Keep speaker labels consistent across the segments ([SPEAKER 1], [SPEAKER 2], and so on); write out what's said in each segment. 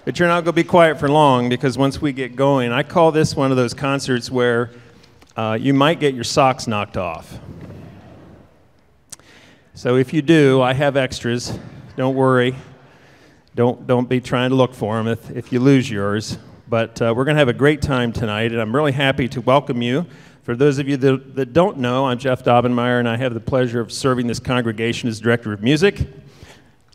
[SPEAKER 1] But you're not going to be quiet for long, because once we get going, I call this one of those concerts where you might get your socks knocked off. So if you do, I have extras. Don't worry. Don't be trying to look for them if you lose yours. But we're going to have a great time tonight, and I'm really happy to welcome you. For those of you that don't know, I'm Jeff Daubenmire, and I have the pleasure of serving this congregation as Director of Music.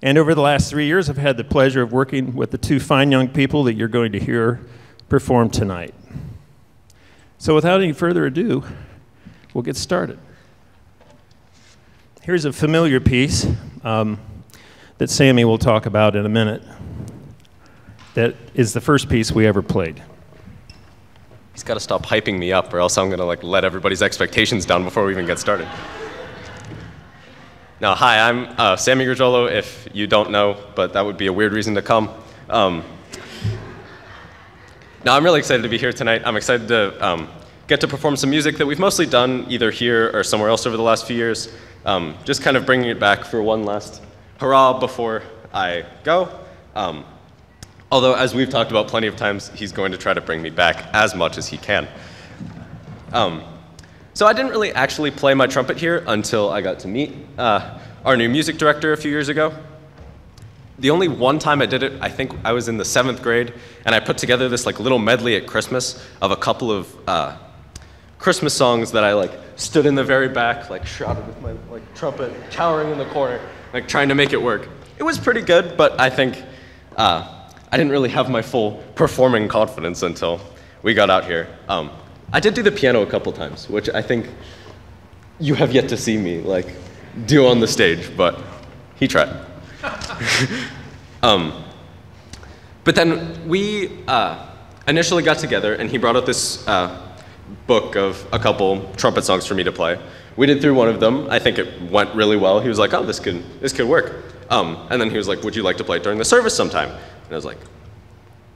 [SPEAKER 1] And over the last 3 years, I've had the pleasure of working with the two fine young people that you're going to hear perform tonight. So without any further ado, we'll get started. Here's a familiar piece that Sammy will talk about in a minute. That is the first piece we ever played.
[SPEAKER 2] He's got to stop hyping me up, or else I'm going to let everybody's expectations down before we even get started. Now, hi, I'm Sammy Gurgiolo, if you don't know, but that would be a weird reason to come. Now, I'm really excited to be here tonight. I'm excited to get to perform some music that we've mostly done either here or somewhere else over the last few years. Just kind of bringing it back for one last hurrah before I go. Although, as we've talked about plenty of times, he's going to try to bring me back as much as he can. So I didn't really actually play my trumpet here until I got to meet our new music director a few years ago. The only one time I did it, I think I was in the 7th grade, and I put together this little medley at Christmas of a couple of Christmas songs that I stood in the very back, shouted with my trumpet, cowering in the corner, trying to make it work. It was pretty good, but I think I didn't really have my full performing confidence until we got out here. I did do the piano a couple times, which I think you have yet to see me do on the stage, but he tried. But then we initially got together, and he brought out this book of a couple trumpet songs for me to play. We did through one of them. I think it went really well. He was like, "Oh, this could work." And then he was like, "Would you like to play it during the service sometime?" And I was like,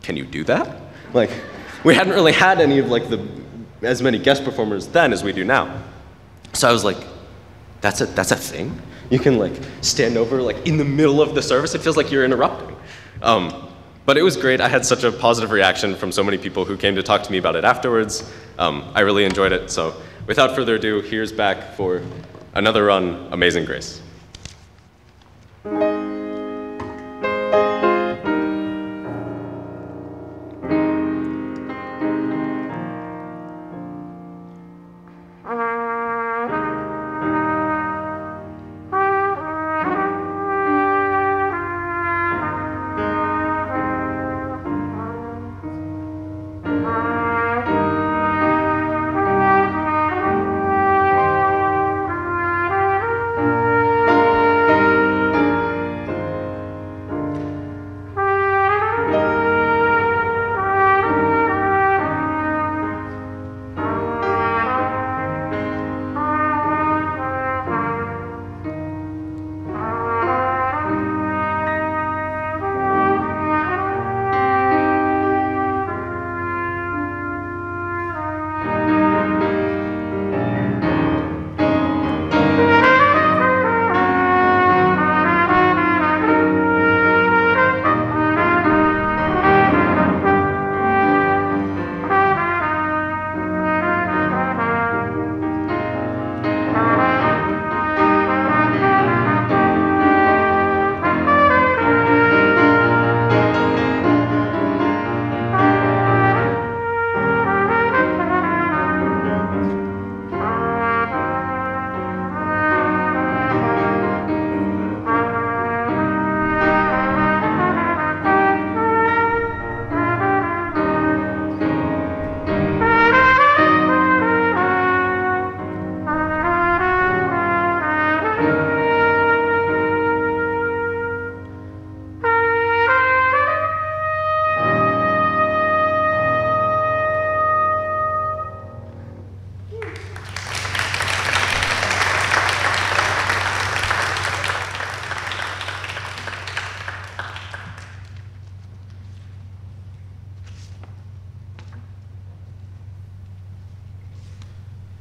[SPEAKER 2] "Can you do that?" We hadn't really had any of as many guest performers then as we do now. So I was like, that's a thing? You can stand over in the middle of the service? It feels like you're interrupting. But it was great. I had such a positive reaction from so many people who came to talk to me about it afterwards. I really enjoyed it. So without further ado, here's back for another run, Amazing Grace.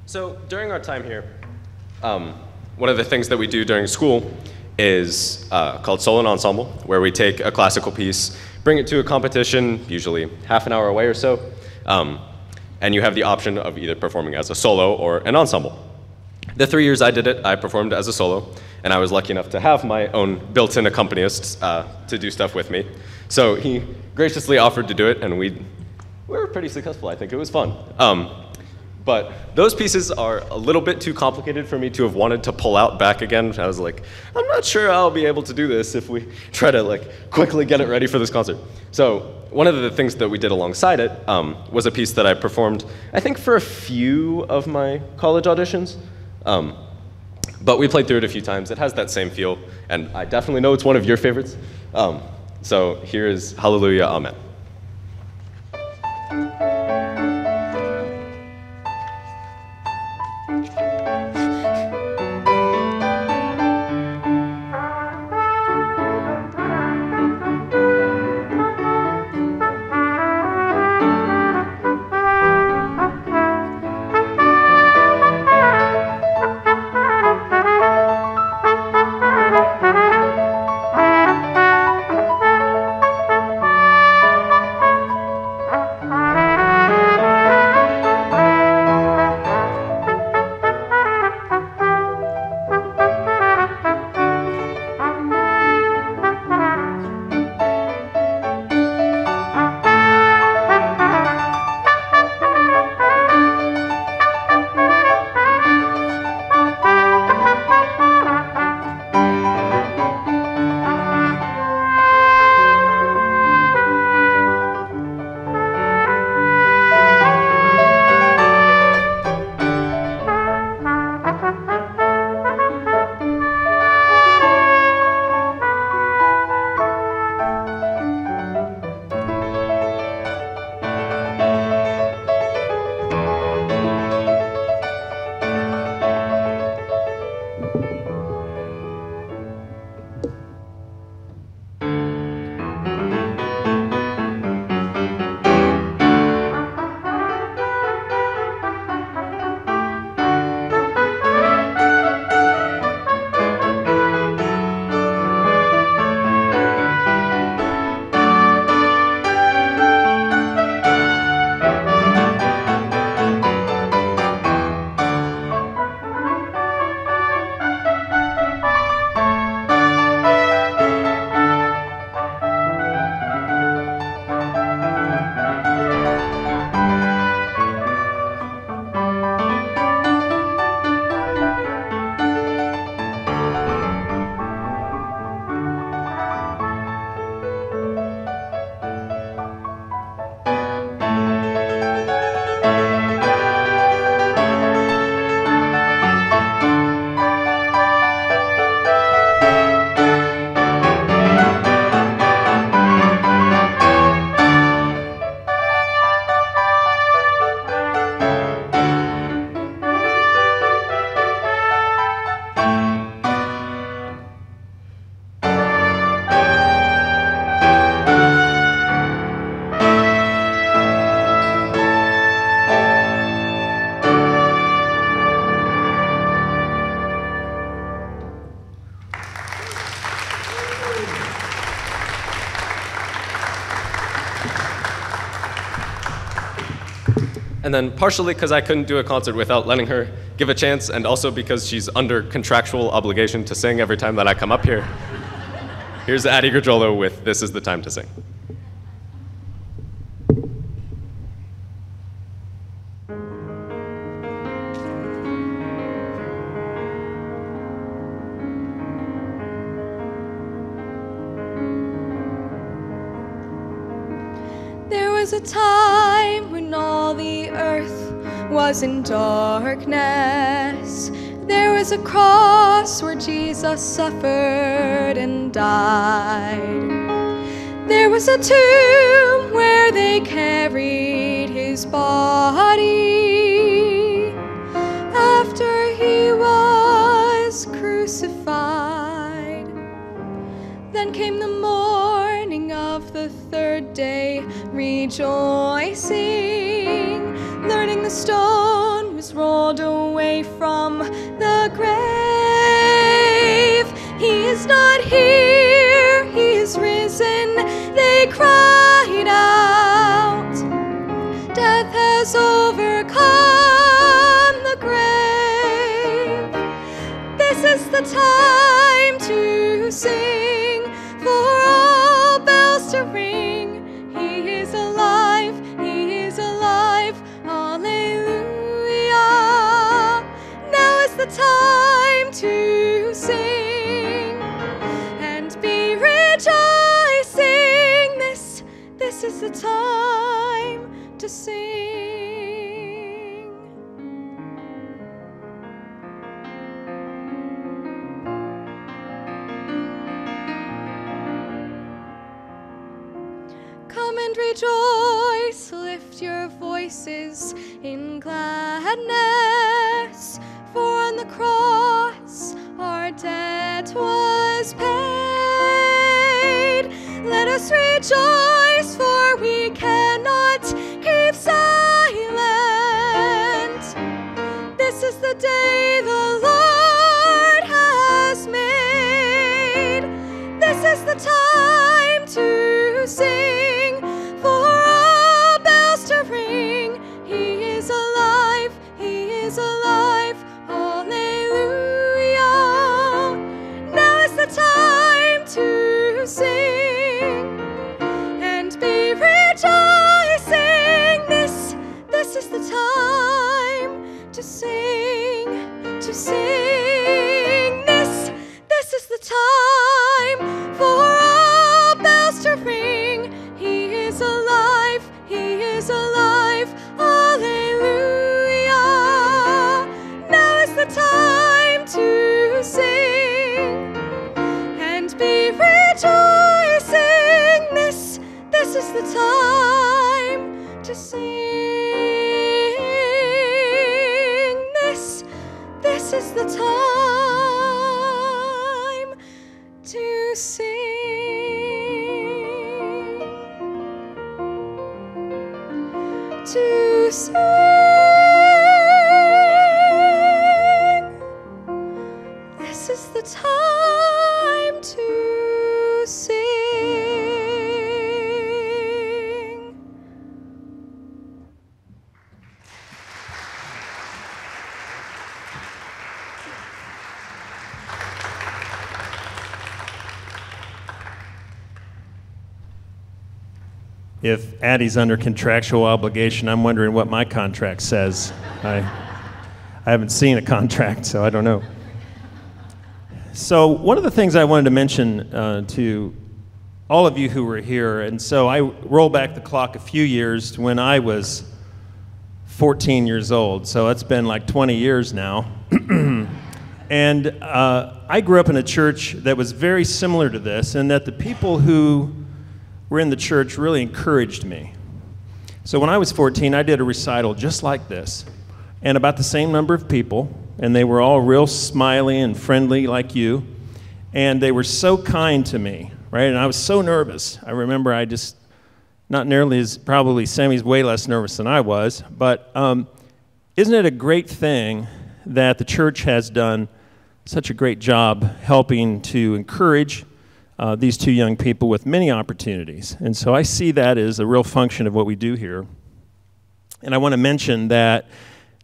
[SPEAKER 2] So during our time here, one of the things that we do during school is called Solo and Ensemble, where we take a classical piece, bring it to a competition, usually half an hour away or so, and you have the option of either performing as a solo or an ensemble. The 3 years I did it, I performed as a solo, and I was lucky enough to have my own built-in accompanist to do stuff with me. So he graciously offered to do it, and we were pretty successful. I think it was fun. But those pieces are a little bit too complicated for me to have wanted to pull out back again. I was like, I'm not sure I'll be able to do this if we try to like quickly get it ready for this concert. So one of the things that we did alongside it was a piece that I performed, I think, for a few of my college auditions. But we played through it a few times. It has that same feel, and I definitely know it's one of your favorites. So here is Halleluja, Amen. And then partially because I couldn't do a concert without letting her give a chance, and also because she's under contractual obligation to sing every time that I come up here. Here's Addie Gurgiolo with This Is the Time to Sing.
[SPEAKER 3] There was a time when all the earth was in darkness. There was a cross where Jesus suffered and died. There was a tomb where they carried his body after he was crucified. Then came the morning of the third day, rejoicing, learning the stone was rolled away from the grave. He is is not here, he is risen, they cried out. Death has overcome the grave. This is the time to sing, for all bells to ring. He is alive, he is alive, hallelujah. Now is the time to sing and be rejoicing. This is the time to sing. Come and rejoice, lift your voices in gladness, for on the cross our debt was paid. Let us rejoice, for we cannot keep silent. This is the day the Lord has made. This is the time to sing, for all bells to ring. He is alive, he is alive, hallelujah. Now is the time to sing and be rejoicing. This is the time to sing, to sing. This is the time for all bells to ring. He is alive, he is alive, hallelujah. Now is the time to sing and be rejoicing. This is the time to sing. This is the time to sing. To sing. This is the time to sing.
[SPEAKER 1] If Addie's under contractual obligation, I'm wondering what my contract says. I haven't seen a contract, so I don't know. So one of the things I wanted to mention to all of you who were here, and so I roll back the clock a few years to when I was 14 years old, so it's been like 20 years now. And I grew up in a church that was very similar to this, and that the people who were in the church really encouraged me. So when I was 14, I did a recital just like this, and about the same number of people, and they were all real smiley and friendly like you, and they were so kind to me, right? And I was so nervous. I remember I just, not nearly as, probably Sammy's way less nervous than I was, but isn't it a great thing that the church has done such a great job helping to encourage these two young people with many opportunities? And so I see that as a real function of what we do here. And I want to mention that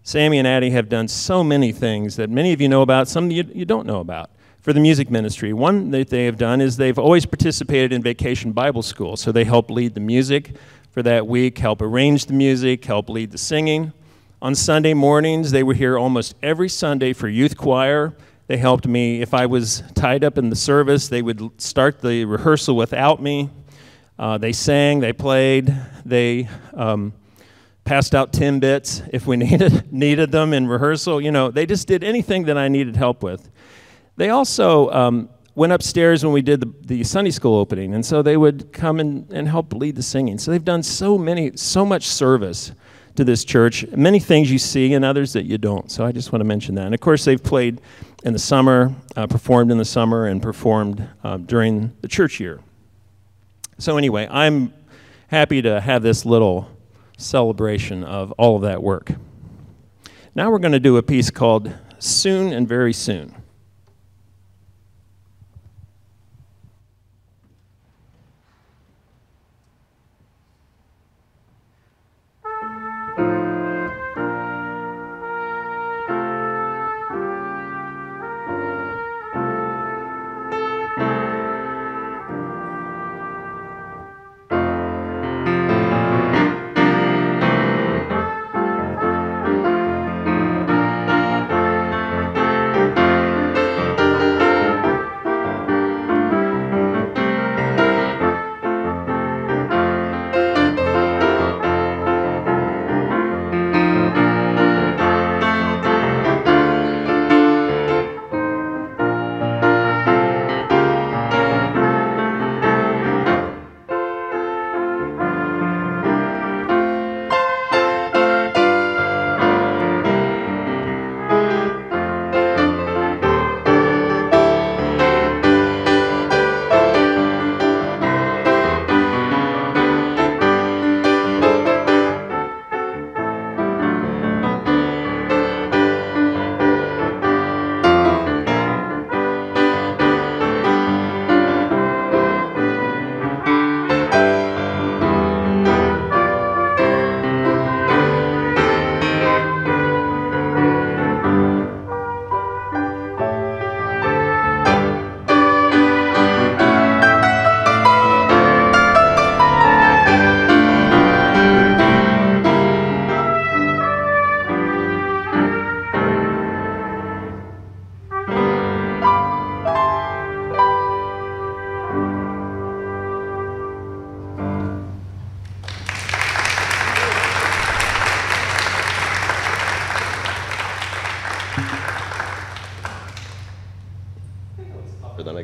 [SPEAKER 1] Sammy and Addie have done so many things that many of you know about, some you don't know about, for the music ministry. One that they have done is they've always participated in Vacation Bible School. So they help lead the music for that week, help arrange the music, help lead the singing. On Sunday mornings, they were here almost every Sunday for youth choir. They helped me. If I was tied up in the service, they would start the rehearsal without me. They sang, they played, they passed out Timbits if we needed them in rehearsal. You know, they just did anything that I needed help with. They also went upstairs when we did the Sunday school opening, and so they would come and help lead the singing. So they've done so much service to this church, many things you see and others that you don't. So I just want to mention that. And of course, they've played in the summer, performed in the summer, and performed during the church year. So anyway, I'm happy to have this little celebration of all of that work. Now we're going to do a piece called Soon and Very Soon.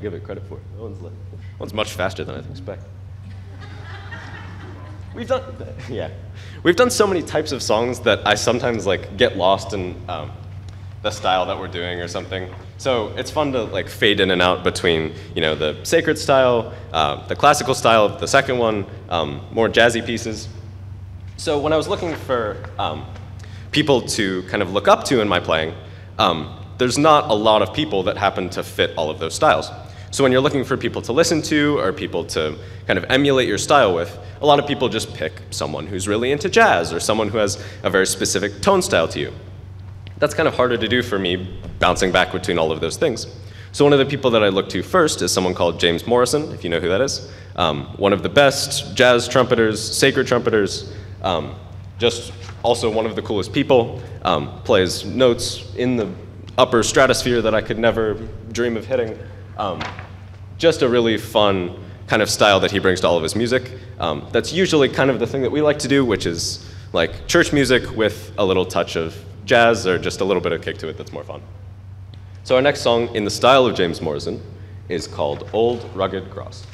[SPEAKER 2] give it credit for. That one's much faster than I expect. We've done so many types of songs that I sometimes like get lost in the style that we're doing or something. So it's fun to like fade in and out between, you know, the sacred style, the classical style, the second one, more jazzy pieces. So when I was looking for people to kind of look up to in my playing, there's not a lot of people that happen to fit all of those styles. So when you're looking for people to listen to or people to kind of emulate your style with, a lot of people just pick someone who's really into jazz or someone who has a very specific tone style to you. That's kind of harder to do for me, bouncing back between all of those things. So one of the people that I look to first is someone called James Morrison, if you know who that is. One of the best jazz trumpeters, sacred trumpeters, just also one of the coolest people, plays notes in the upper stratosphere that I could never dream of hitting. Just a really fun kind of style that he brings to all of his music. That's usually kind of the thing that we like to do, which is like church music with a little touch of jazz or just a little bit of kick to it that's more fun. So our next song in the style of James Morrison is called Old Rugged Cross.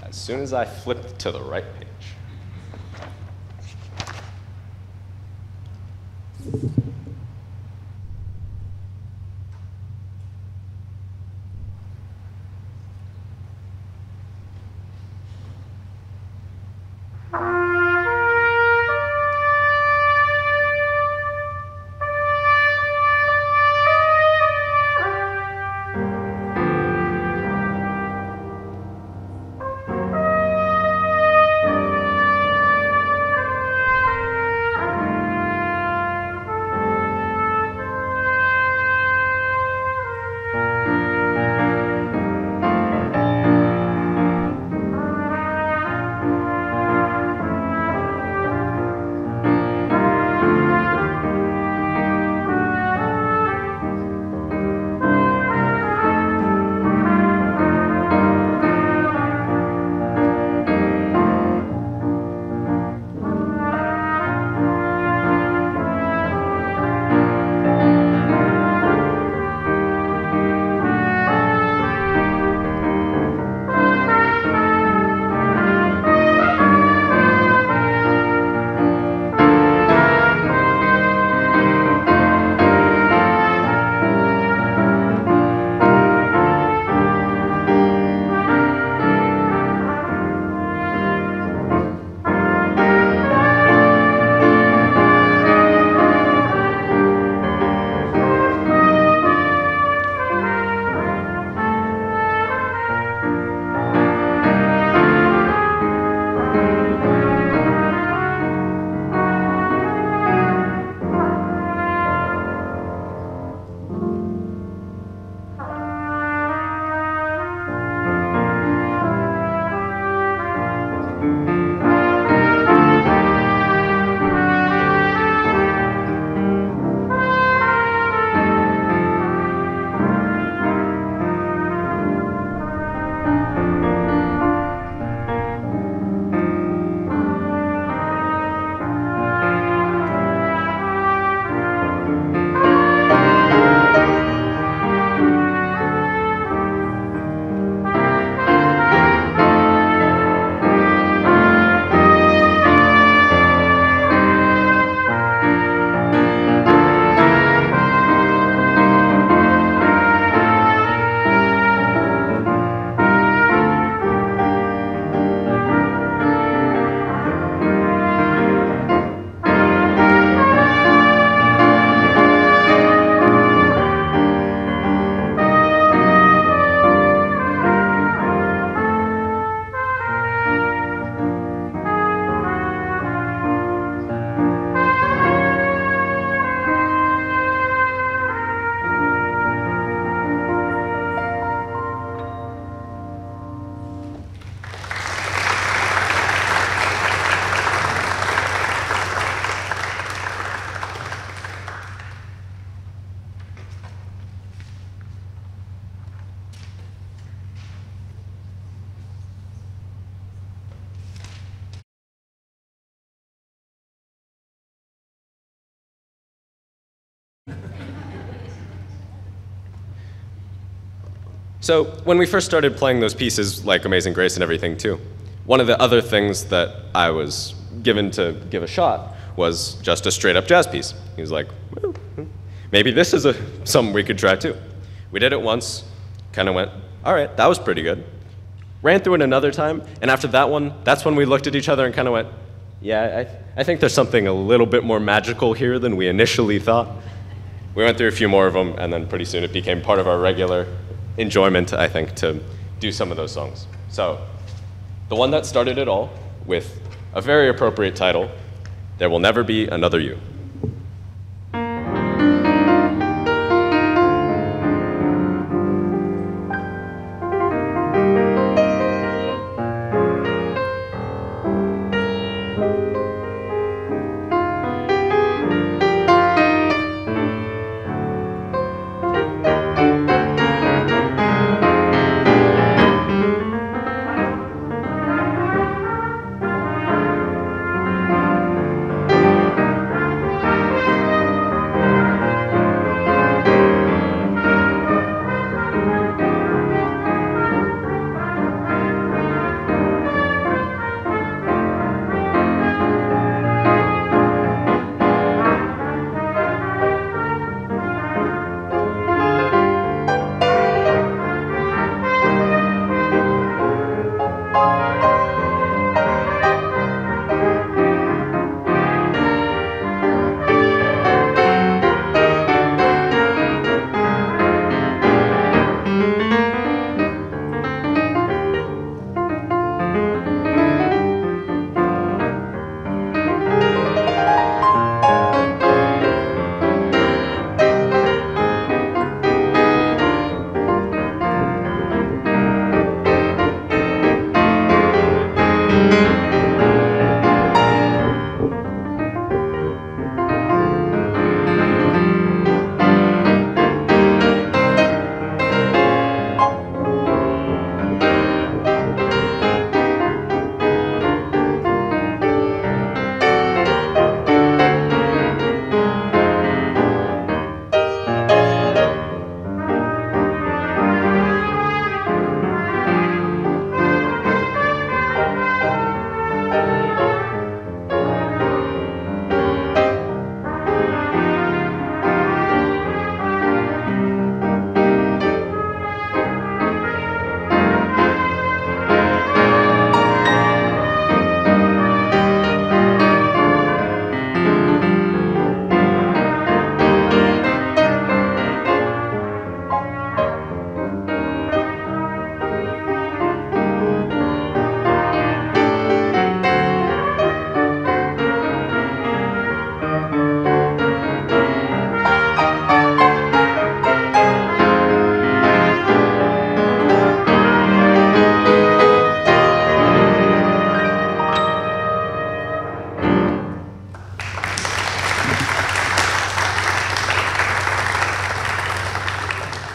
[SPEAKER 2] As soon as I flip to the right page. So when we first started playing those pieces, like Amazing Grace and everything too, one of the other things that I was given to give a shot was just a straight up jazz piece. He was like, well, maybe this is something we could try too. We did it once, kind of went, all right, that was pretty good. Ran through it another time, and after that one, that's when we looked at each other and kind of went, yeah, I think there's something a little bit more magical here than we initially thought. We went through a few more of them, and then pretty soon it became part of our regular enjoyment, I think, to do some of those songs. So, the one that started it all, with a very appropriate title, There Will Never Be Another You.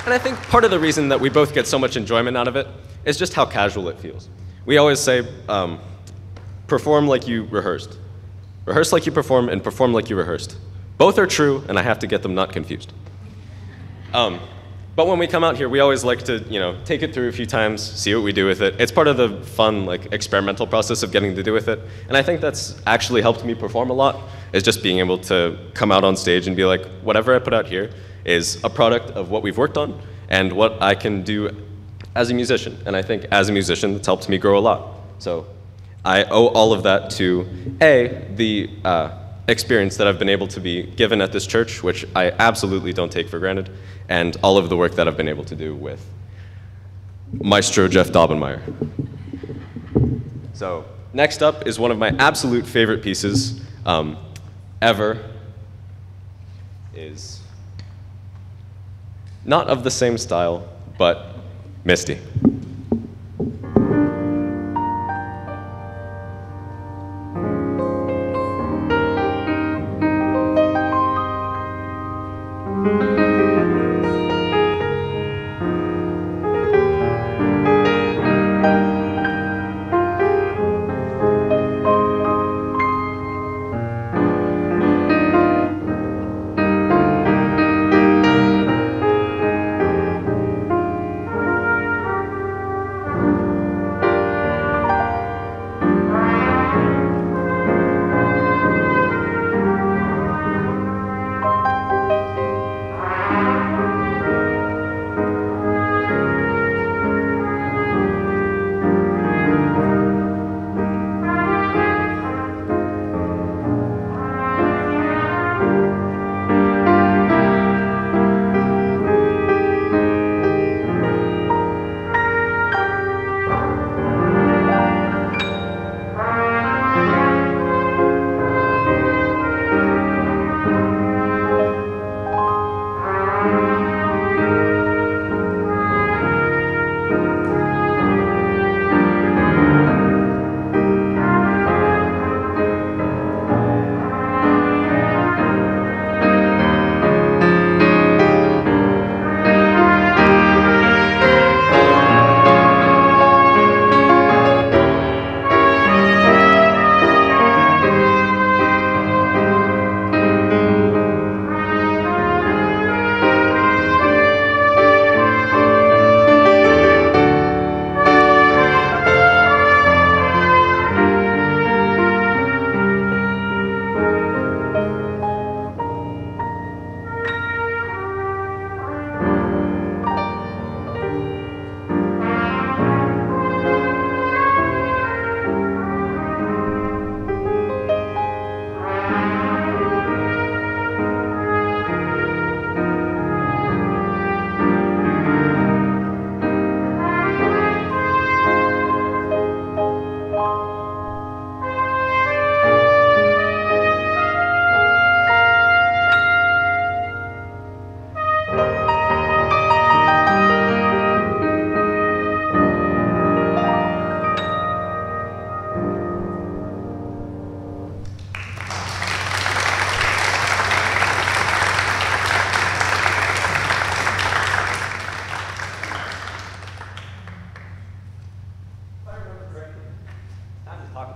[SPEAKER 2] And I think part of the reason that we both get so much enjoyment out of it is just how casual it feels. We always say, perform like you rehearsed. Rehearse like you perform and perform like you rehearsed. Both are true, and I have to get them not confused. But when we come out here, we always like to, take it through a few times, see what we do with it. It's part of the fun, experimental process of getting to do with it. And I think that's actually helped me perform a lot, is just being able to come out on stage and be like, whatever I put out here is a product of what we've worked on and what I can do as a musician. And I think as a musician, it's helped me grow a lot. So I owe all of that to, the experience that I've been able to be given at this church, which I absolutely don't take for granted, and all of the work that I've been able to do with Maestro Jeff Daubenmire. So next up is one of my absolute favorite pieces ever. Is not of the same style, but Misty.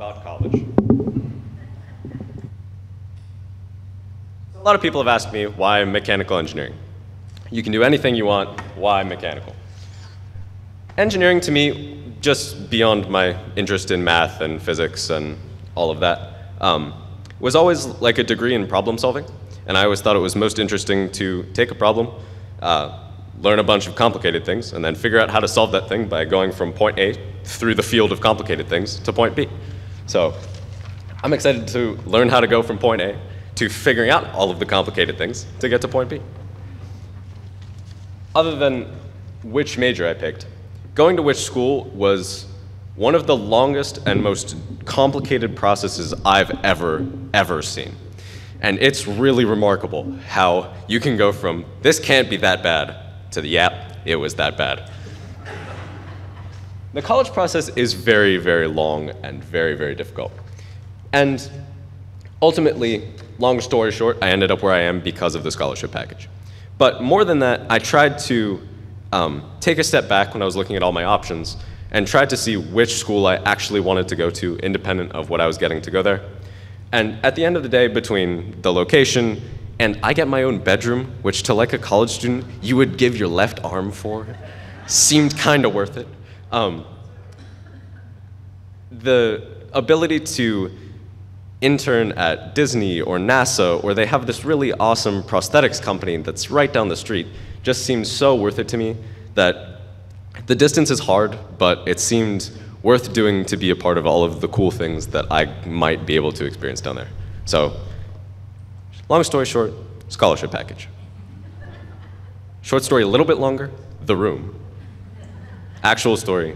[SPEAKER 2] about college. A lot of people have asked me, why mechanical engineering? You can do anything you want, why mechanical? Engineering, to me, just beyond my interest in math and physics and all of that, was always like a degree in problem solving. And I always thought it was most interesting to take a problem, learn a bunch of complicated things, and then figure out how to solve that thing by going from point A through the field of complicated things to point B. So I'm excited to learn how to go from point A to figuring out all of the complicated things to get to point B. Other than which major I picked, going to which school was one of the longest and most complicated processes I've ever seen. And it's really remarkable how you can go from, this can't be that bad, to yeah, it was that bad. The college process is very, very long and very, very difficult. And ultimately, long story short, I ended up where I am because of the scholarship package. But more than that, I tried to take a step back when I was looking at all my options and tried to see which school I actually wanted to go to, independent of what I was getting to go there. And at the end of the day, between the location and I get my own bedroom, which to like a college student, you would give your left arm for, seemed kind of worth it. The ability to intern at Disney or NASA, or they have this really awesome prosthetics company that's right down the street, just seemed so worth it to me that the distance is hard, but it seemed worth doing to be a part of all of the cool things that I might be able to experience down there. So, long story short, scholarship package. Short story a little bit longer, the room. Actual story,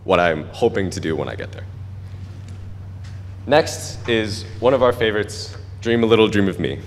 [SPEAKER 2] what I'm hoping to do when I get there. Next is one of our favorites, Dream a Little Dream of Me.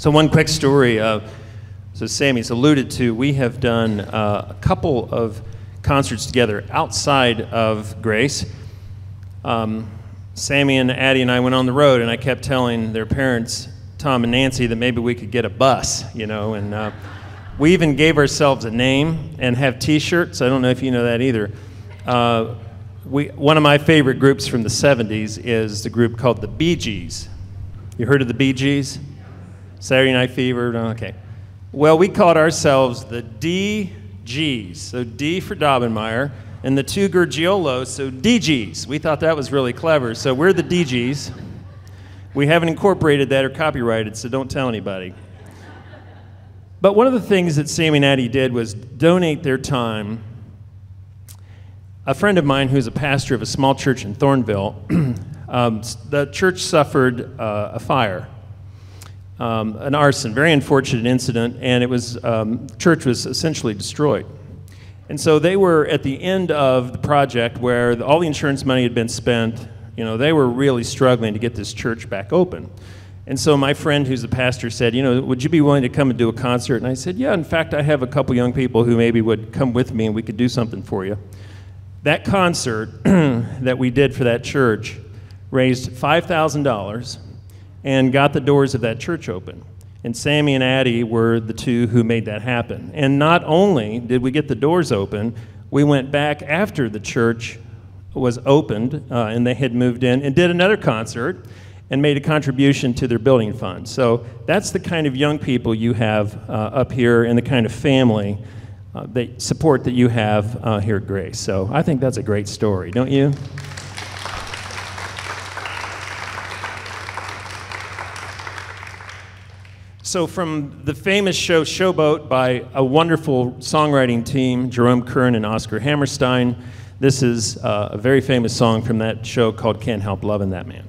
[SPEAKER 1] So one quick story. So Sammy's alluded to, we have done a couple of concerts together outside of Grace. Sammy and Addie and I went on the road, and I kept telling their parents, Tom and Nancy, that maybe we could get a bus, and we even gave ourselves a name and have T-shirts. I don't know if you know that either. One of my favorite groups from the 70s is the group called the Bee Gees. You heard of the Bee Gees? Saturday Night Fever? No, okay. Well, we called ourselves the DGs, so D for Daubenmire, and the two Gurgiolos, so DGs. We thought that was really clever, so we're the DGs. We haven't incorporated that or copyrighted, so don't tell anybody. But one of the things that Sammy and Addie did was donate their time. A friend of mine who's a pastor of a small church in Thornville, the church suffered a fire, an arson, very unfortunate incident, and church was essentially destroyed. And so they were at the end of the project where all the insurance money had been spent. They were really struggling to get this church back open. And so my friend who's the pastor said, would you be willing to come and do a concert? And I said, yeah, in fact, I have a couple young people who maybe would come with me and we could do something for you. That concert that we did for that church raised $5,000 and got the doors of that church open. And Sammy and Addie were the two who made that happen. And not only did we get the doors open, we went back after the church was opened and they had moved in and did another concert and made a contribution to their building fund. So that's the kind of young people you have up here and the kind of family support that you have here at Grace. So I think that's a great story, don't you? So from the famous show Showboat by a wonderful songwriting team, Jerome, Kern, and Oscar Hammerstein, this is a very famous song from that show called Can't Help Lovin' That Man.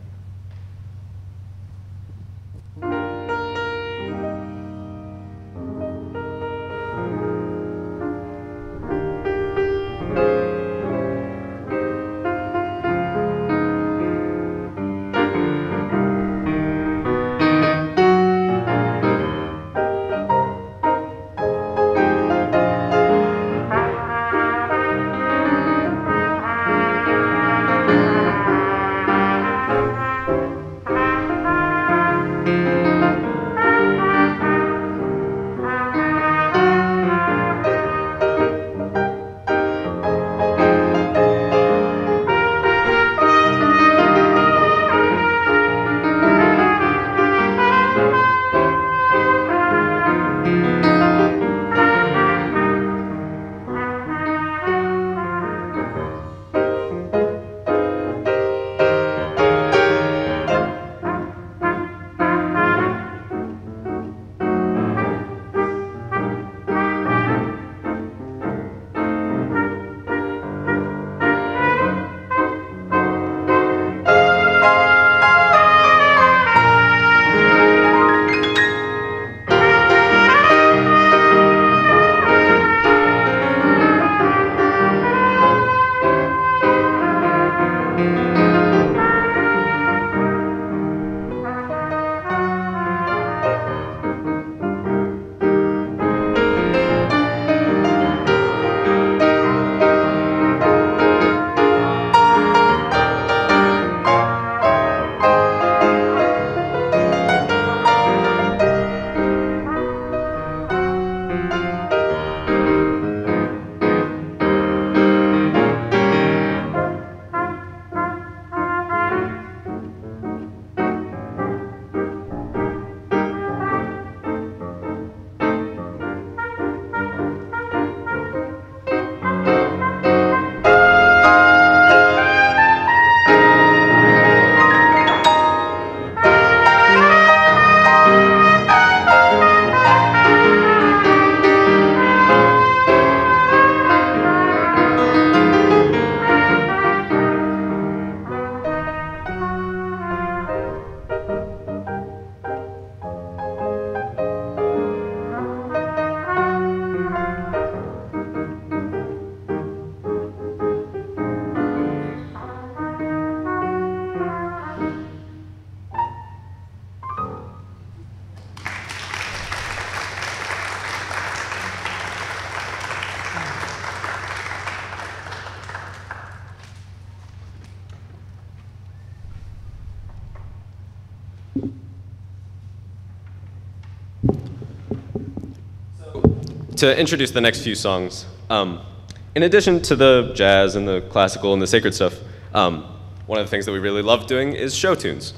[SPEAKER 2] to introduce the next few songs, in addition to the jazz and the classical and the sacred stuff, one of the things that we really love doing is show tunes.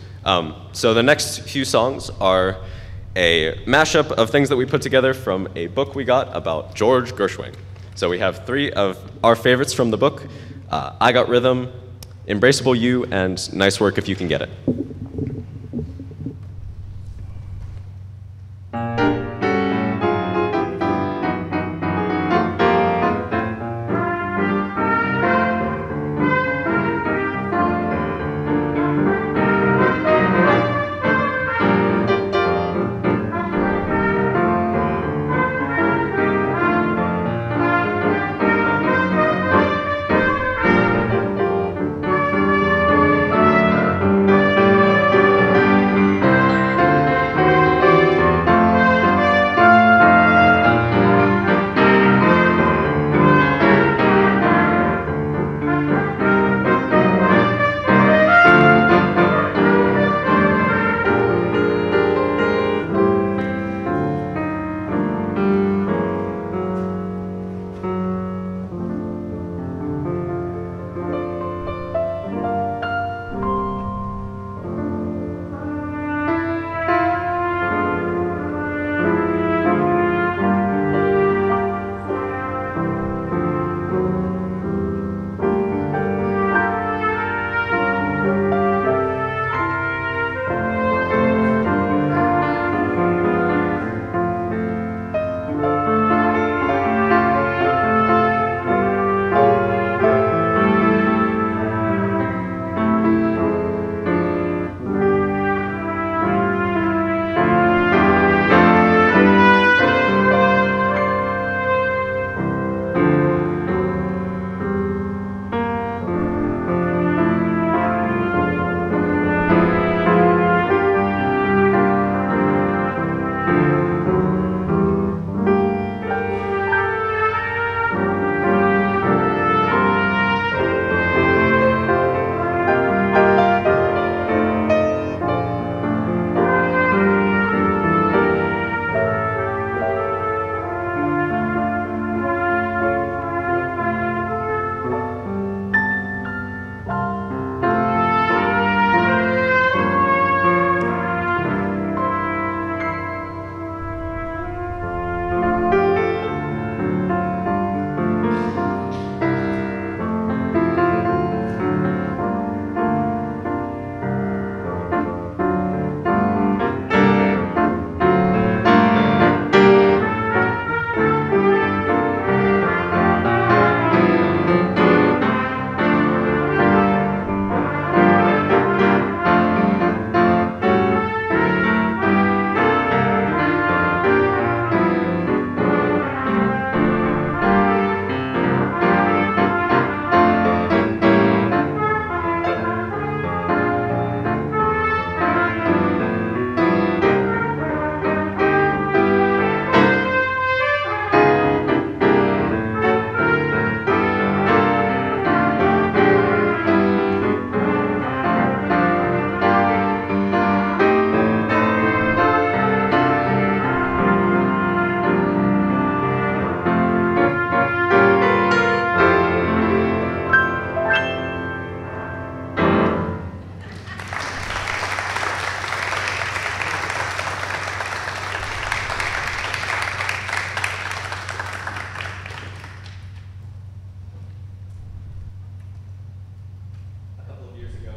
[SPEAKER 2] So the next few songs are a mashup of things that we put together from a book we got about George Gershwin. So we have 3 of our favorites from the book, I Got Rhythm, Embraceable You, and Nice Work If You Can Get It.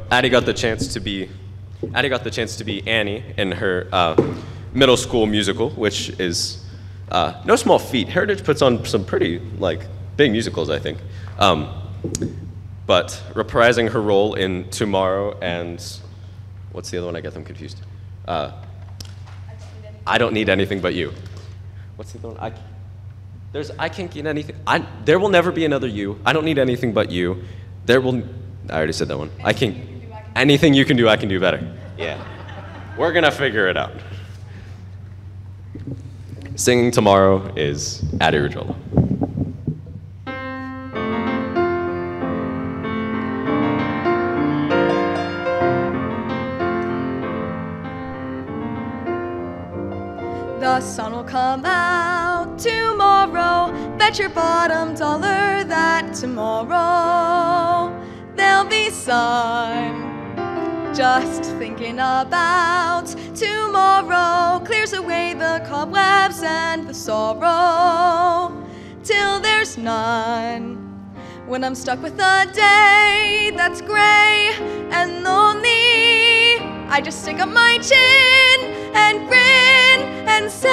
[SPEAKER 2] Addie got the chance to be Annie in her middle school musical, which is no small feat. Heritage puts on some pretty big musicals, I think. But reprising her role in Tomorrow and what's the other one? I get them confused. I Don't Need Anything But You. What's the other one? I Can't Get Anything. There Will Never Be Another You. I Don't Need Anything But You. I already said that one. Anything you can do, I can do better. Yeah. We're gonna figure it out. Singing Tomorrow is Addie Gurgiolo.
[SPEAKER 3] The sun will come out tomorrow. bet your bottom dollar that tomorrow there'll be sun. Just thinking about tomorrow clears away the cobwebs and the sorrow till there's none. When I'm stuck with a day that's gray and lonely, I just stick up my chin and grin and say,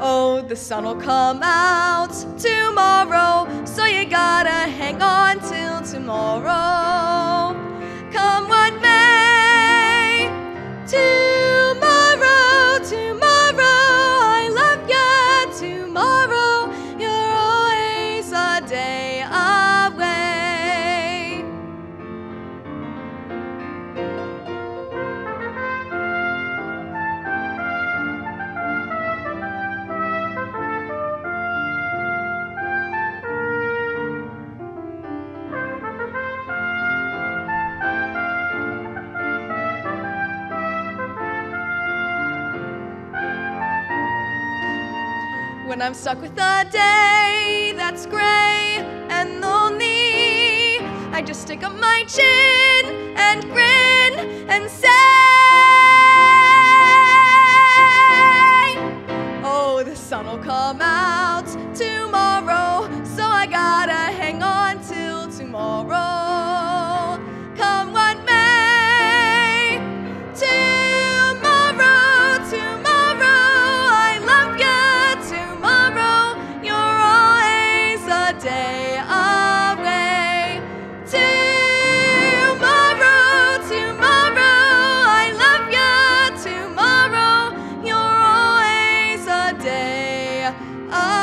[SPEAKER 3] oh, the sun will come out tomorrow, so you gotta hang on till tomorrow. Come what may, tomorrow, tomorrow, I love ya, tomorrow, you're always a day away. When I'm stuck with a day that's gray and lonely, I just stick up my chin and grin and say, oh, the sun will come out tomorrow, so I gotta hang on till tomorrow. Come what may, tomorrow, tomorrow, I love ya, tomorrow, you're always a day away. Tomorrow, tomorrow, I love ya, tomorrow, you're always a day away.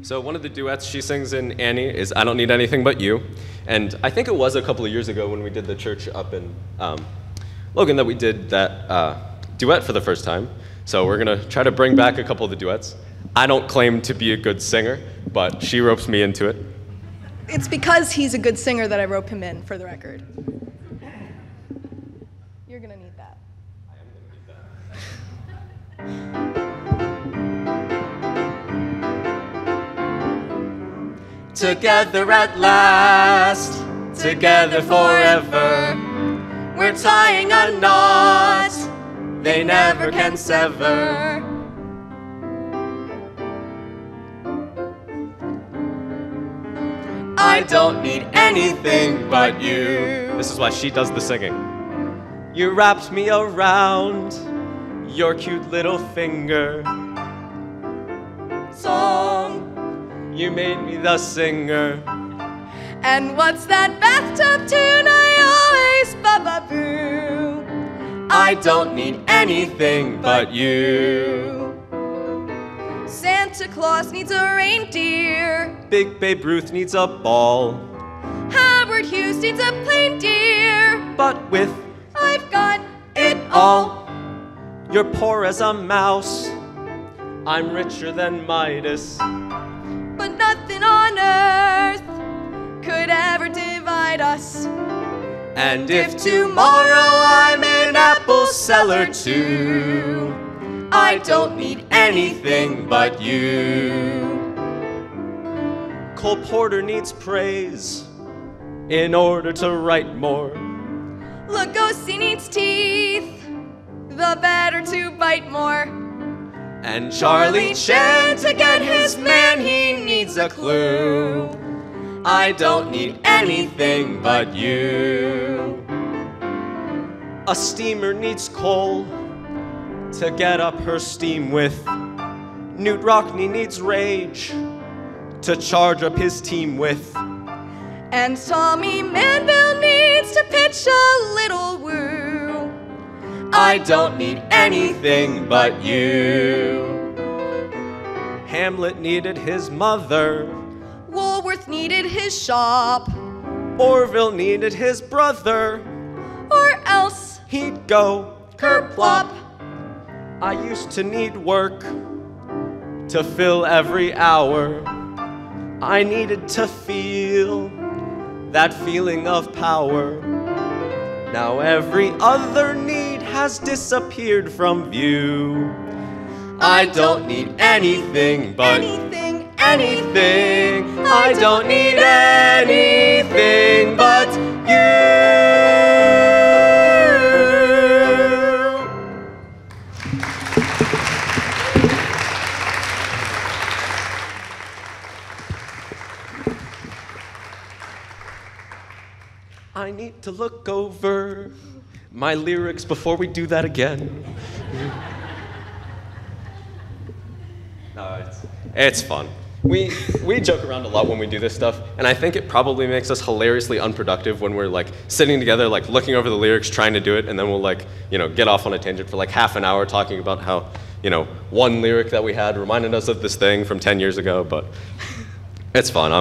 [SPEAKER 2] So one of the duets she sings in Annie is I Don't Need Anything But You. And I think it was a couple of years ago when we did the church up in Logan that we did that duet for the first time. So we're going to try to bring back a couple of the duets. I don't claim to be a good singer, but she ropes me into it.
[SPEAKER 3] It's because he's a good singer that I rope him in, for the record. You're gonna need that.
[SPEAKER 2] Together at last, together forever, we're tying a knot they never can sever. I don't need anything but you. This is why she does the singing. You wrapped me around your cute little finger. Song, you made me the singer.
[SPEAKER 3] And what's that bathtub tune I always ba-ba-boo?
[SPEAKER 2] I don't need anything but you.
[SPEAKER 3] Santa Claus needs a reindeer.
[SPEAKER 2] Big Babe Ruth needs a ball.
[SPEAKER 3] Howard Hughes needs a plain deer.
[SPEAKER 2] But with
[SPEAKER 3] I've got
[SPEAKER 2] it all, you're poor as a mouse. I'm richer than Midas.
[SPEAKER 3] but nothing on earth could ever divide us.
[SPEAKER 2] And if tomorrow I'm an apple seller too, I don't need anything but you. Cole Porter needs praise in order to write more.
[SPEAKER 3] Lugosi needs teeth, the better to bite more.
[SPEAKER 2] And Charlie Chan, to get his man, he needs a clue. I don't need anything but you. A steamer needs coal to get up her steam with. Newt Rockney needs rage to charge up his team with.
[SPEAKER 3] And Tommy Manville needs to pitch a little woo.
[SPEAKER 2] I don't need anything but you. Hamlet needed his mother.
[SPEAKER 3] Woolworth needed his shop.
[SPEAKER 2] Orville needed his brother.
[SPEAKER 3] Or else
[SPEAKER 2] He'd go
[SPEAKER 3] kerplop.
[SPEAKER 2] I used to need work to fill every hour. I needed to feel that feeling of power. Now every other need has disappeared from view. I don't need anything but anything. I don't need anything but you. I need to look over my lyrics before we do that again. No, it's fun. We joke around a lot when we do this stuff, and I think it probably makes us hilariously unproductive when we're like sitting together, like looking over the lyrics, trying to do it, and then we'll like, get off on a tangent for like half an hour talking about how, one lyric that we had reminded us of this thing from 10 years ago, but it's fun.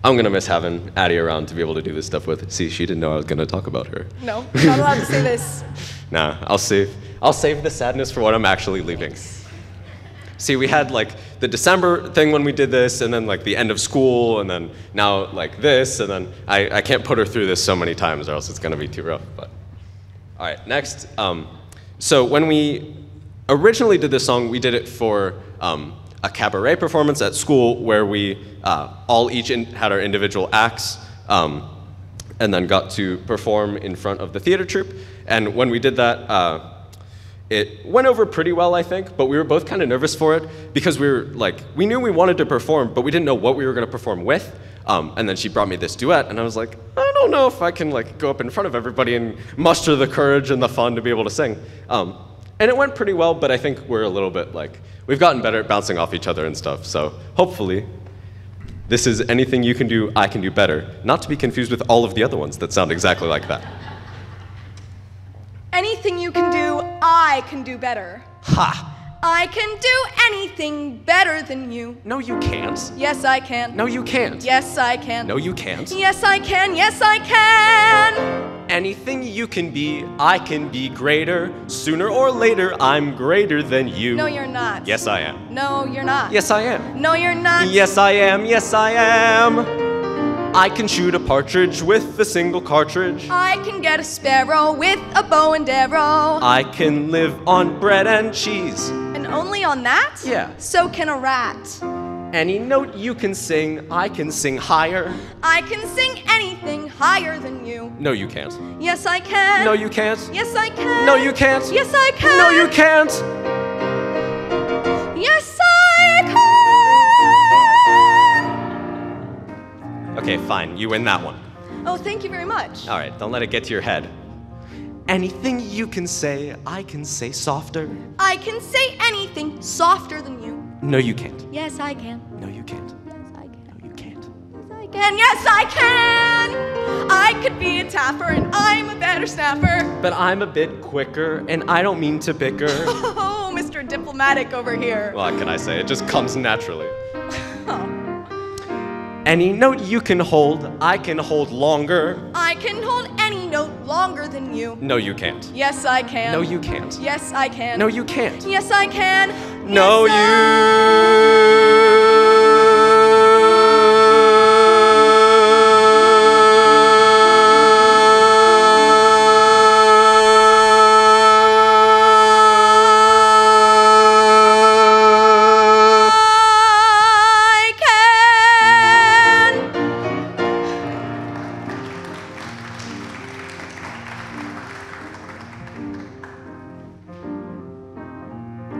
[SPEAKER 2] I'm gonna miss having Addie around to be able to do this stuff with. See, she didn't know I was gonna talk about her.
[SPEAKER 3] No, you're not allowed to say this.
[SPEAKER 2] Nah, I'll save the sadness for when I'm actually leaving. See, we had like the December thing when we did this, and then like the end of school, and then now like this, and then I can't put her through this so many times or else it's gonna be too rough. But all right, next. So when we originally did this song, we did it for a cabaret performance at school where we all each had our individual acts, and then got to perform in front of the theater troupe. And when we did that, it went over pretty well, I think, but we were both kind of nervous for it because we knew we wanted to perform, but we didn't know what we were going to perform with. And then she brought me this duet, and I was like, I don't know if I can like go up in front of everybody and muster the courage and the fun to be able to sing. And it went pretty well, but I think we're a little bit we've gotten better at bouncing off each other and stuff, so hopefully this is anything you can do, I can do better. Not to be confused with all of the other ones that sound exactly like that.
[SPEAKER 3] Anything you can do, I can do better.
[SPEAKER 2] Ha!
[SPEAKER 3] I can do anything better than you.
[SPEAKER 2] No, you can't.
[SPEAKER 3] Yes, I can.
[SPEAKER 2] No, you can't.
[SPEAKER 3] Yes, I can.
[SPEAKER 2] No, you can't.
[SPEAKER 3] Yes, I can. Yes, I can.
[SPEAKER 2] Anything you can be, I can be greater. Sooner or later, I'm greater than you.
[SPEAKER 3] No, you're not.
[SPEAKER 2] Yes, I am.
[SPEAKER 3] No, you're not.
[SPEAKER 2] Yes, I am.
[SPEAKER 3] No, you're not.
[SPEAKER 2] Yes, I am. Yes, I am. I can shoot a partridge with a single cartridge.
[SPEAKER 3] I can get a sparrow with a bow and arrow.
[SPEAKER 2] I can live on bread and cheese.
[SPEAKER 3] And only on that?
[SPEAKER 2] Yeah.
[SPEAKER 3] So can a rat.
[SPEAKER 2] Any note you can sing, I can sing higher.
[SPEAKER 3] I can sing anything higher than you.
[SPEAKER 2] No, you can't.
[SPEAKER 3] Yes, I can.
[SPEAKER 2] No, you can't.
[SPEAKER 3] Yes, I can.
[SPEAKER 2] No, you can't.
[SPEAKER 3] Yes, I can.
[SPEAKER 2] No, you can't.
[SPEAKER 3] Yes, I can.
[SPEAKER 2] Okay, fine. You win that one.
[SPEAKER 3] Oh, thank you very much.
[SPEAKER 2] All right, don't let it get to your head. Anything you can say, I can say softer.
[SPEAKER 3] I can say anything softer than you.
[SPEAKER 2] No, you can't.
[SPEAKER 3] Yes, I can.
[SPEAKER 2] No, you can't.
[SPEAKER 3] Yes, I can.
[SPEAKER 2] No, you can't.
[SPEAKER 3] Yes, I can. Yes, I can. I could be a tapper, and I'm a better snapper.
[SPEAKER 2] But I'm a bit quicker, and I don't mean to bicker.
[SPEAKER 3] Oh, Mr. Diplomatic over here.
[SPEAKER 2] What can I say? It just comes naturally.
[SPEAKER 3] Oh.
[SPEAKER 2] Any note you can hold, I can hold longer.
[SPEAKER 3] I can hold any note longer than you.
[SPEAKER 2] No, you can't.
[SPEAKER 3] Yes, I can.
[SPEAKER 2] No, you can't.
[SPEAKER 3] Yes, I can.
[SPEAKER 2] No, you can't.
[SPEAKER 3] Yes, I can.
[SPEAKER 2] No,
[SPEAKER 3] yes,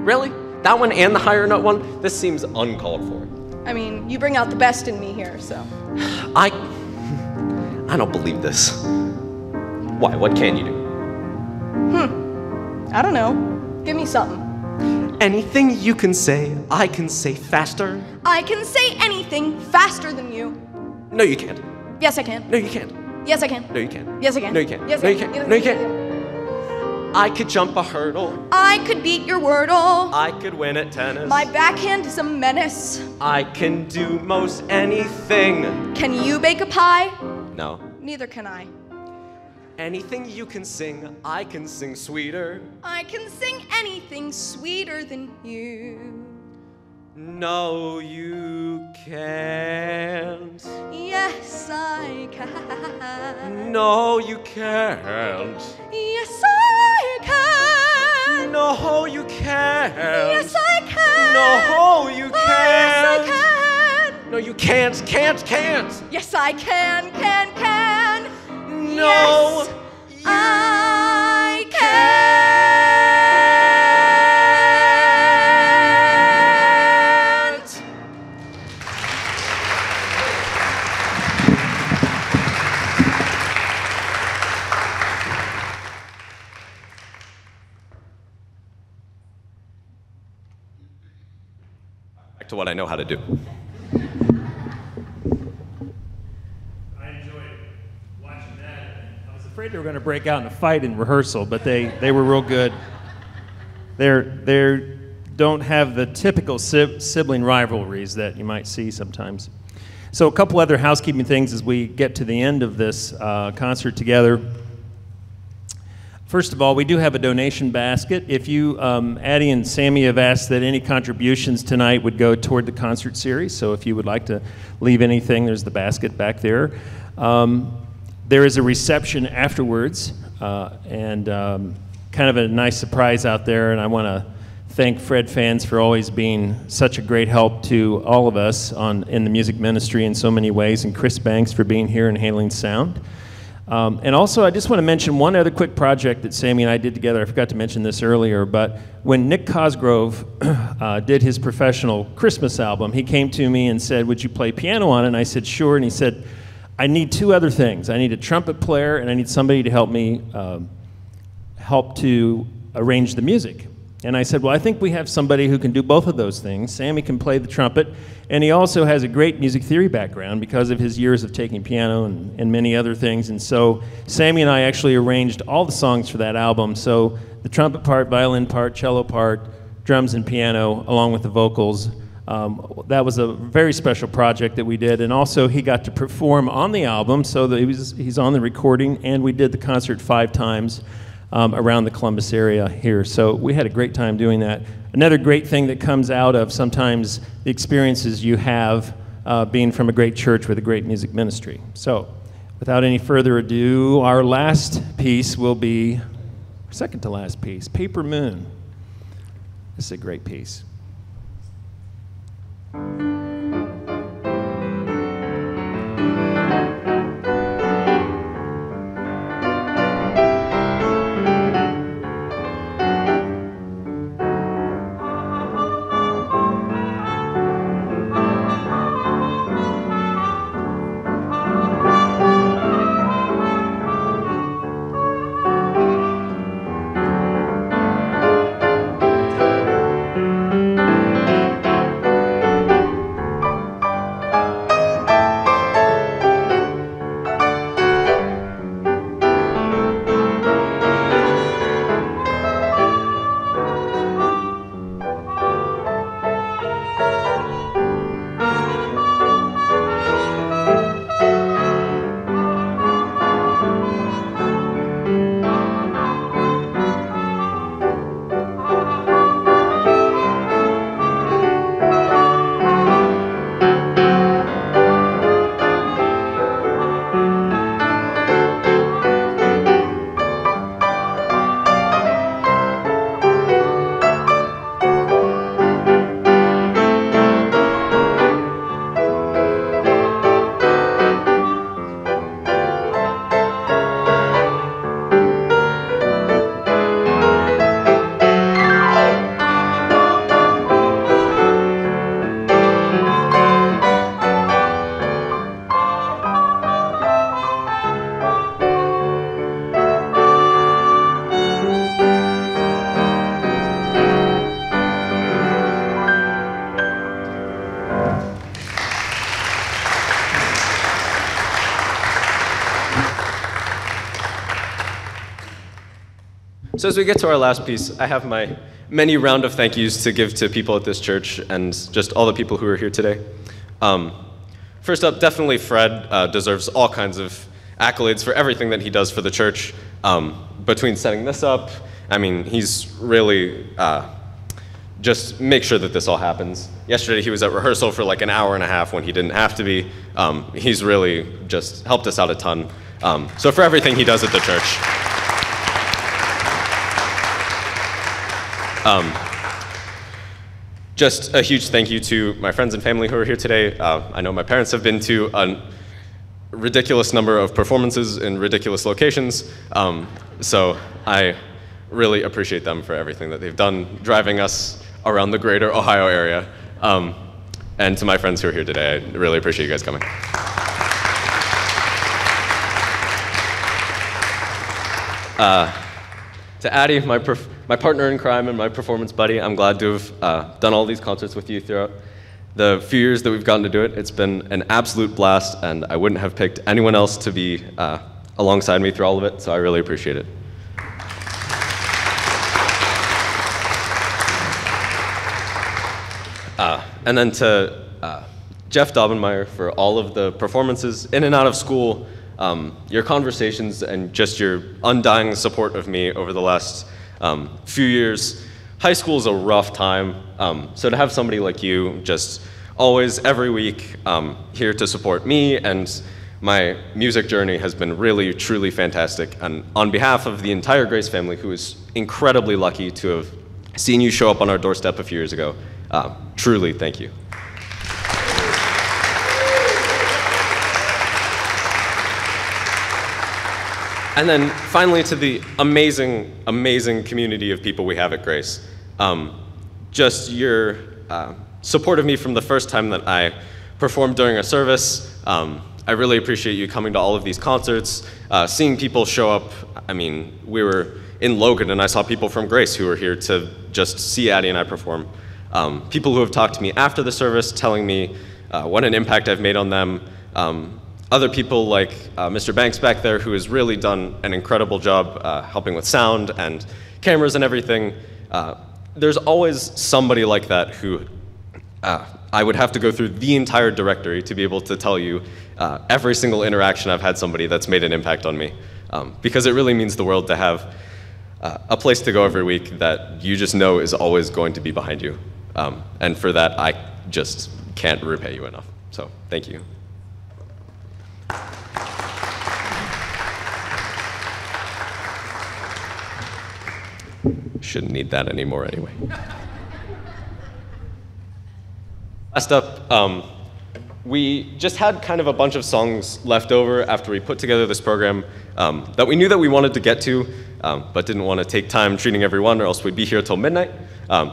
[SPEAKER 2] Really? That one and the higher note one? This seems uncalled for.
[SPEAKER 3] I mean, you bring out the best in me here, so.
[SPEAKER 2] I don't believe this. Why? What can you do?
[SPEAKER 3] I don't know. Give me something.
[SPEAKER 2] Anything you can say, I can say faster.
[SPEAKER 3] I can say anything faster than you.
[SPEAKER 2] No, you can't.
[SPEAKER 3] Yes, I can.
[SPEAKER 2] No, you can't.
[SPEAKER 3] Yes, I can.
[SPEAKER 2] No, you can't.
[SPEAKER 3] Yes, I can.
[SPEAKER 2] No, you can't.
[SPEAKER 3] Yes,
[SPEAKER 2] No,
[SPEAKER 3] I
[SPEAKER 2] you
[SPEAKER 3] can.
[SPEAKER 2] can't.
[SPEAKER 3] Yes,
[SPEAKER 2] No,
[SPEAKER 3] I
[SPEAKER 2] you
[SPEAKER 3] can.
[SPEAKER 2] can't. I could jump a hurdle.
[SPEAKER 3] I could beat your wordle.
[SPEAKER 2] I could win at tennis.
[SPEAKER 3] My backhand is a menace.
[SPEAKER 2] I can do most anything.
[SPEAKER 3] Can you bake a pie?
[SPEAKER 2] No.
[SPEAKER 3] Neither can I.
[SPEAKER 2] Anything you can sing, I can sing sweeter.
[SPEAKER 3] I can sing anything sweeter than you.
[SPEAKER 2] No, you can't.
[SPEAKER 3] Yes, I can.
[SPEAKER 2] No, you can't.
[SPEAKER 3] Yes, I can.
[SPEAKER 2] No, you can't.
[SPEAKER 3] Yes, I can.
[SPEAKER 2] No, you
[SPEAKER 3] Oh, yes, I
[SPEAKER 2] can't.
[SPEAKER 3] can.
[SPEAKER 2] No, you can't.
[SPEAKER 3] Yes, I can.
[SPEAKER 2] No,
[SPEAKER 3] yes, I can.
[SPEAKER 2] Back to what I know how to do.
[SPEAKER 1] Afraid they were going to break out in a fight in rehearsal, but they were real good. They don't have the typical sibling rivalries that you might see sometimes. So a couple other housekeeping things as we get to the end of this concert together. First of all, we do have a donation basket. If you, Addie and Sammy have asked that any contributions tonight would go toward the concert series, so if you would like to leave anything, there's the basket back there. There is a reception afterwards, and kind of a nice surprise out there, and I want to thank Fred Fans for always being such a great help to all of us in the music ministry in so many ways, and Chris Banks for being here and handling sound. And also, I just want to mention one other quick project that Sammy and I did together. I forgot to mention this earlier, but when Nick Cosgrove did his professional Christmas album, he came to me and said, "Would you play piano on it?" And I said, "Sure." And he said, "I need two other things. I need a trumpet player, and I need somebody to help me help to arrange the music." And I said, "Well, I think we have somebody who can do both of those things. Sammy can play the trumpet, and he also has a great music theory background because of his years of taking piano and many other things." And so Sammy and I actually arranged all the songs for that album. So the trumpet part, violin part, cello part, drums and piano, along with the vocals. That was a very special project that we did, and also he got to perform on the album, so that he's on the recording, and we did the concert 5 times around the Columbus area here. So we had a great time doing that. Another great thing that comes out of sometimes the experiences you have being from a great church with a great music ministry. So without any further ado, our last piece will be, second to last piece, Paper Moon. This is a great piece.
[SPEAKER 2] So as we get to our last piece, I have my many round of thank yous to give to people at this church and just all the people who are here today. First up, definitely Fred deserves all kinds of accolades for everything that he does for the church. Between setting this up, I mean, he's really just make sure that this all happens. Yesterday he was at rehearsal for like an hour and a half when he didn't have to be. He's really just helped us out a ton. So for everything he does at the church. Just a huge thank you to my friends and family who are here today. I know my parents have been to a ridiculous number of performances in ridiculous locations, so I really appreciate them for everything that they've done driving us around the greater Ohio area. And to my friends who are here today, I really appreciate you guys coming. To Addie, my partner in crime and my performance buddy, I'm glad to have done all these concerts with you throughout the few years that we've gotten to do it. It's been an absolute blast, and I wouldn't have picked anyone else to be alongside me through all of it, so I really appreciate it. And then to Jeff Daubenmire for all of the performances in and out of school, your conversations, and just your undying support of me over the last few years. High school is a rough time, so to have somebody like you just always, every week, here to support me and my music journey has been really, truly fantastic. And on behalf of the entire Grace family, who is incredibly lucky to have seen you show up on our doorstep a few years ago, truly thank you. And then finally to the amazing, amazing community of people we have at Grace. Just your support of me from the first time that I performed during a service. I really appreciate you coming to all of these concerts, seeing people show up. I mean, we were in Logan and I saw people from Grace who were here to just see Addie and I perform. People who have talked to me after the service telling me what an impact I've made on them. Other people like Mr. Banks back there, who has really done an incredible job helping with sound and cameras and everything. There's always somebody like that who I would have to go through the entire directory to be able to tell you every single interaction I've had somebody that's made an impact on me. Because it really means the world to have a place to go every week that you just know is always going to be behind you. And for that, I just can't repay you enough. So thank you. Shouldn't need that anymore anyway. Last up, we just had kind of a bunch of songs left over after we put together this program that we knew that we wanted to get to, but didn't want to take time treating everyone or else we'd be here till midnight.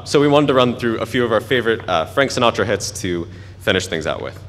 [SPEAKER 2] So we wanted to run through a few of our favorite Frank Sinatra hits to finish things out with.